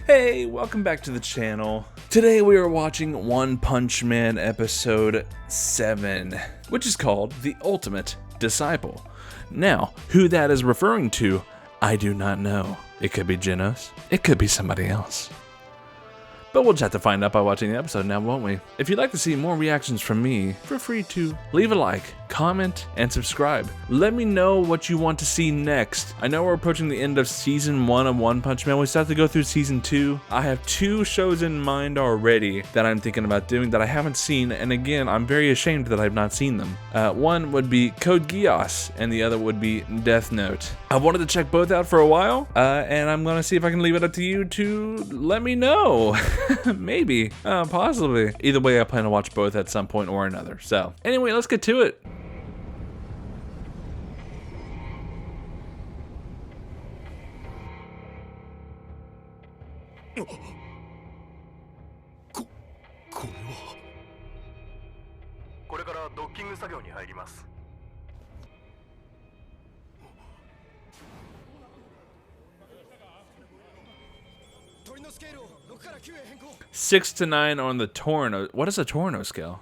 Hey, welcome back to the channel. Today we are watching One Punch Man episode 7, which is called The Ultimate Disciple. Now, who that is referring to, I do not know. It could be Genos, it could be somebody else. But we'll just have to find out by watching the episode now, won't we? If you'd like to see more reactions from me, feel free to leave a like, comment, and subscribe. Let me know what you want to see next. I know we're approaching the end of Season 1 of One Punch Man. We still have to go through Season 2. I have 2 shows in mind already that I'm thinking about doing that I haven't seen, and again, I'm very ashamed that I've not seen them. One would be Code Geass, and the other would be Death Note. I've wanted to check both out for a while, and I'm gonna see if I can leave it up to you to let me know. Maybe, possibly. Either way, I plan to watch both at some point or another. So, anyway, let's get to it. Six to 9 on the Torno. What is a Torno scale?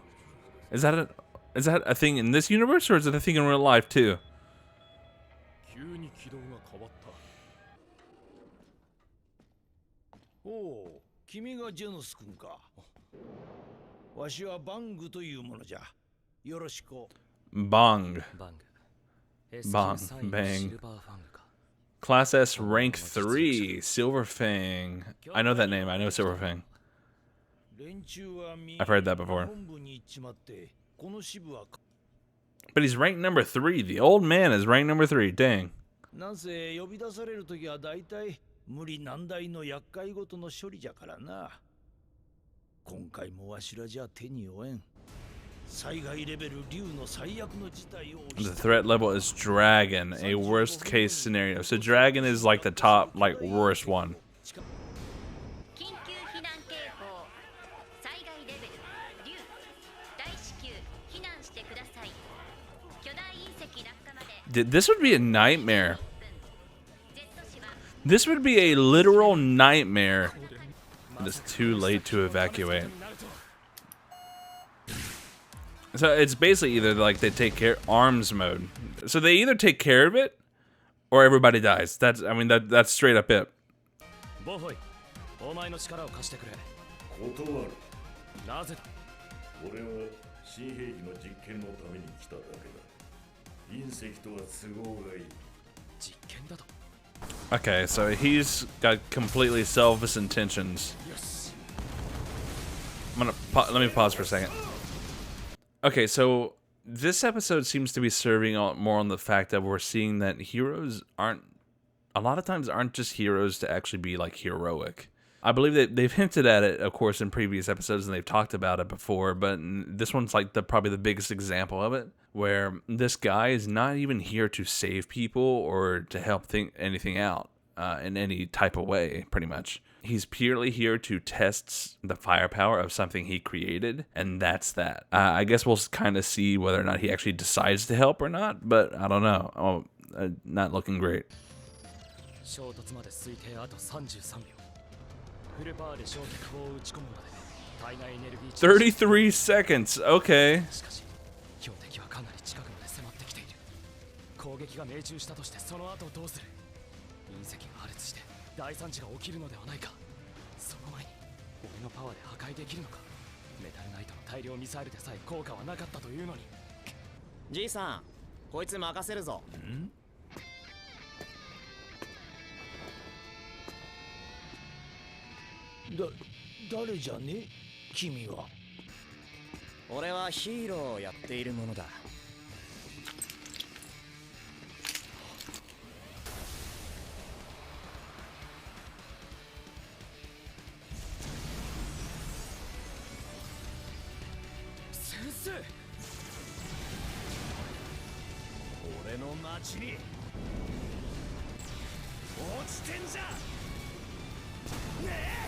Is that a thing in this universe, or is it a thing in real life too? Oh, 君がジェノス君か。わしはバングというものじゃ。よろしく。Bang. Bang. Class S rank 3, Silver Fang. I know that name, I know Silver Fang. I've heard that before. But he's ranked number 3. The old man is ranked number 3. Dang. The threat level is Dragon, a worst case scenario. So Dragon is like the top, like worst one. This would be a nightmare. This would be a literal nightmare. It's too late to evacuate. So it's basically either like they take care arms mode. So they either take care of it or everybody dies. That's that's straight up it. Okay, so he's got completely selfish intentions. Let me pause for a second. Okay, so this episode seems to be serving more on the fact that we're seeing that heroes aren't just heroes to actually be like heroic. I believe that they've hinted at it, of course, in previous episodes, and they've talked about it before, but this one's like probably the biggest example of it, where this guy is not even here to save people or to help anything out in any type of way, pretty much. He's purely here to test the firepower of something he created, and that's that. I guess we'll kind of see whether or not he actually decides to help or not, but I don't know. Not looking great. 33 seconds, okay. G-san, こいつ任せるぞ。誰じゃね？君は。俺はヒーローをやっているものだ。先生。俺の町に落ちてんじゃ。ねえ。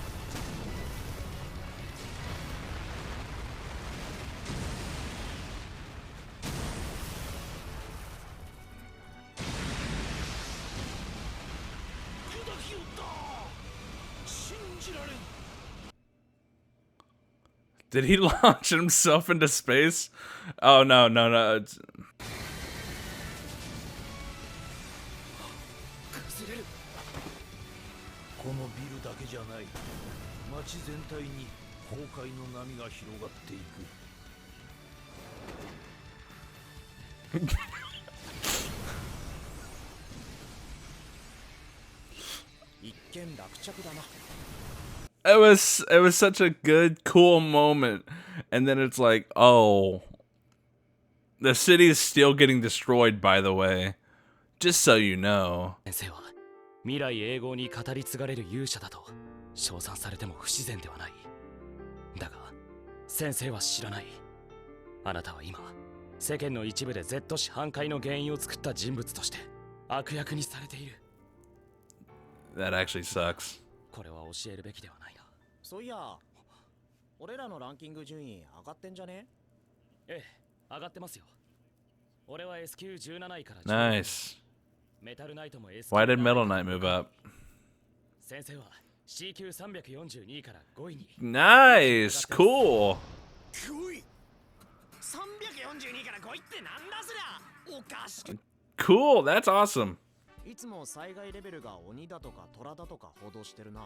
Did he launch himself into space? Oh, no, no, no. It's... 崩れる。このビルだけじゃない。街全体に崩壊の波が広がっていく。一見落着だな。it was such a good, cool moment. And then it's like, oh, the city is still getting destroyed, by the way. Just so you know. 先生は未来永劫に語り継がれる勇者だと称賛されても不自然ではない。だが先生は知らない。あなたは今世間の一部で Z 市反壊の原因を作った人物として悪役にされている。 That actually sucks. これは教えるべきではないな。そういや、俺らのランキング順位上がってんじゃね？ええ、上がってますよ。俺は S 級17位から10位。 Nice. メタルナイトも S 級 Why did Metal Knight move up? 先生は C 級342位から5位に。 Nice. Cool. 5位。342から5位ってなんだそりゃ。おかしく。Cool. That's awesome. いつも災害レベルが鬼だとか虎だとか報道してるな。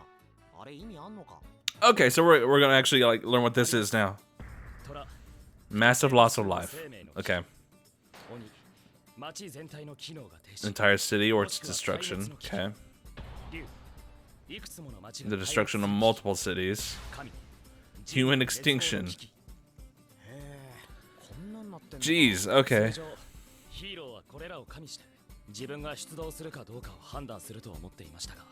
あれ意味あんのか？ Okay, so we're gonna actually like learn what this is now. Massive loss of life. Okay. 鬼、街全体の機能が停止。 Entire city or its destruction. Okay. 竜、いくつもの街が The destruction of multiple cities. 神、 Human extinction. へえ、こんなんなってんの？ Jeez. Okay. 通常ヒーローはこれらを加味して自分が出動するかどうかを判断すると思っていましたが、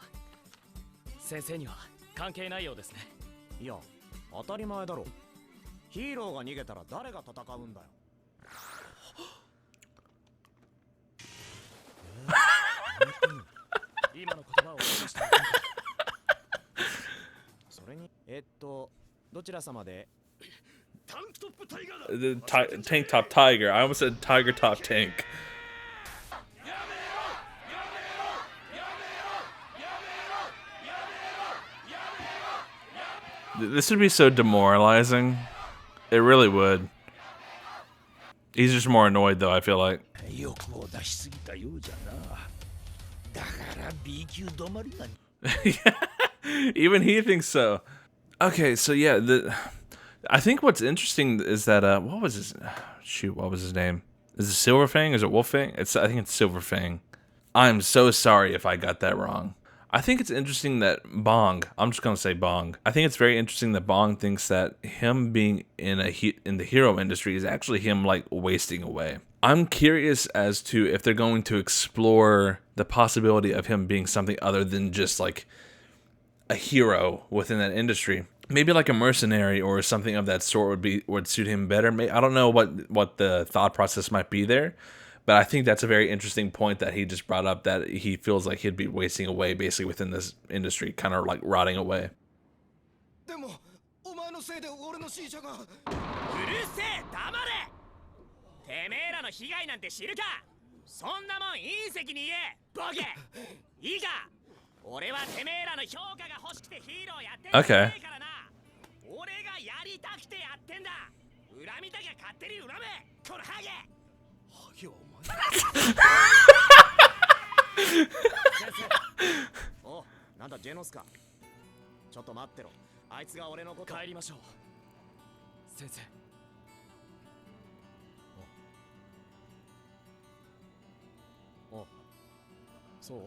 先生には関係ないようですね。いや、当たり前だろ。ヒーローが逃げたら誰が戦うんだよ。今の言葉を落として。それに、どちら様で？タンクトップタイガーだ。 The tank top tiger. I almost said tiger top tank. This would be so demoralizing. It really would. He's just more annoyed though, I feel like. 欲を出しすぎたようじゃな。だから B 級止まりが。 Even he thinks so. Okay, so yeah, I think what's interesting is that what was his name? Is it Silverfang? Is it Wolffang? I think it's Silverfang. I'm so sorry if I got that wrong. I think it's interesting that Bong, I'm just gonna say Bong. I think it's very interesting that Bong thinks that him being in the hero industry is actually him like wasting away. I'm curious as to if they're going to explore the possibility of him being something other than just like a hero within that industry. Maybe like a mercenary or something of that sort would suit him better. I don't know what the thought process might be there, but I think that's a very interesting point that he just brought up, that he feels like he'd be wasting away basically within this industry, kind of like rotting away. でもお前のせいで俺のシーシャが。うるせえ、黙れ。てめえらの被害なんて知るか。そんなもん隕石に言え、ボケ。いいか、俺はてめえらの評価が欲しくてヒーローやってんじゃねえからな。俺がやりたくてやってんだ。恨みたきゃ勝手に恨め、このハゲ。ハゲはお前。お、なんだジェノスか。ちょっと待ってろ。あいつが俺のこと。帰りましょう。先生。お、そう？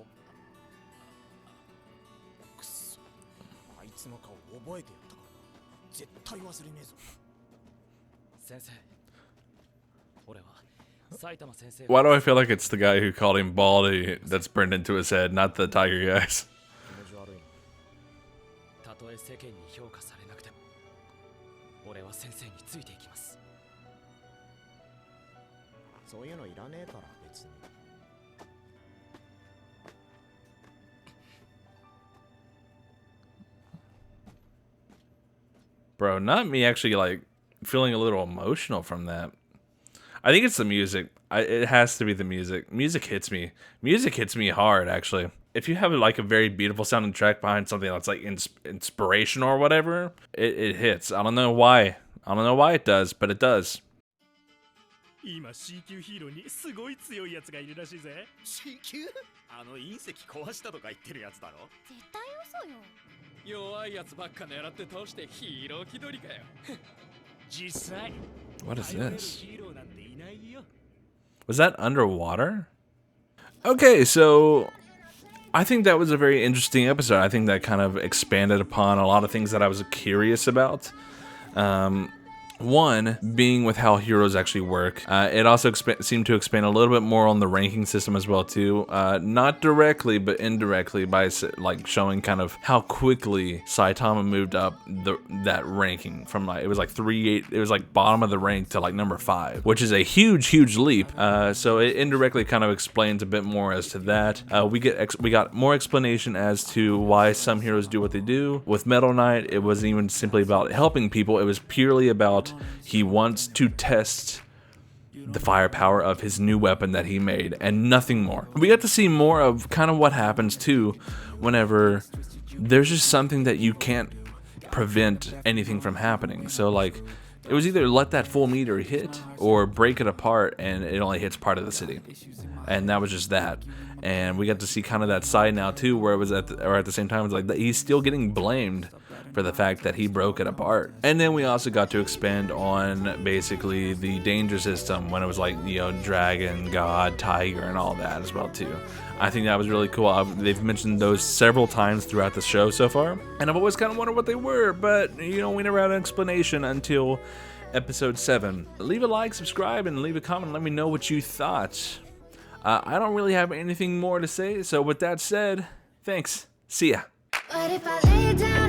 くそ、あいつの顔覚えてやったからな。絶対忘れねえぞ。先生。俺は埼玉先生。 Why do I feel like it's the guy who called him Baldy that's burned into his head, not the tiger guys? 気持ち悪いな。たとえ世間に評価されなくても、俺は先生についていきます。そういうのいらねえから別に。Bro, not me actually like feeling a little emotional from that. I think it's the music. It has to be the music. Music hits me. Music hits me hard, actually. If you have like a very beautiful sounding track behind something that's like inspirational or whatever, it hits. I don't know why. I don't know why it does, but it does. 今 C 級ヒーローにすごい強いやつがいるらしいぜ。 C 級？あの隕石壊したとか言ってるやつだろ。絶対嘘よ。弱いやつばっか狙って倒してヒーロー気取りかよ。実際 What is 頼れる this? ヒーローなんていないよ。 Was that underwater? Okay, so I think that was a very interesting episode. I think that kind of expanded upon a lot of things that I was curious about. One being with how heroes actually work. It also seemed to expand a little bit more on the ranking system as well too. Not directly, but indirectly by like showing kind of how quickly Saitama moved up that ranking from like it was like bottom of the rank to like number 5, which is a huge leap. So it indirectly kind of explains a bit more as to that. We got more explanation as to why some heroes do what they do. With Metal Knight, it wasn't even simply about helping people. It was purely about he wants to test the firepower of his new weapon that he made and nothing more. We got to see more of kind of what happens too whenever there's just something that you can't prevent anything from happening. So like it was either let that full meteor hit or break it apart and it only hits part of the city. And that was just that. And we got to see kind of that side now too, where it was at the same time, it was like that he's still getting blamed for the fact that he broke it apart. And then we also got to expand on basically the danger system when it was like, you know, dragon, god, tiger, and all that as well too. I think that was really cool. They've mentioned those several times throughout the show so far, and I've always kind of wondered what they were, but you know, we never had an explanation until episode 7. Leave a like, subscribe, and leave a comment. Let me know what you thought. I don't really have anything more to say, so with that said, thanks. See ya. What if I lay down?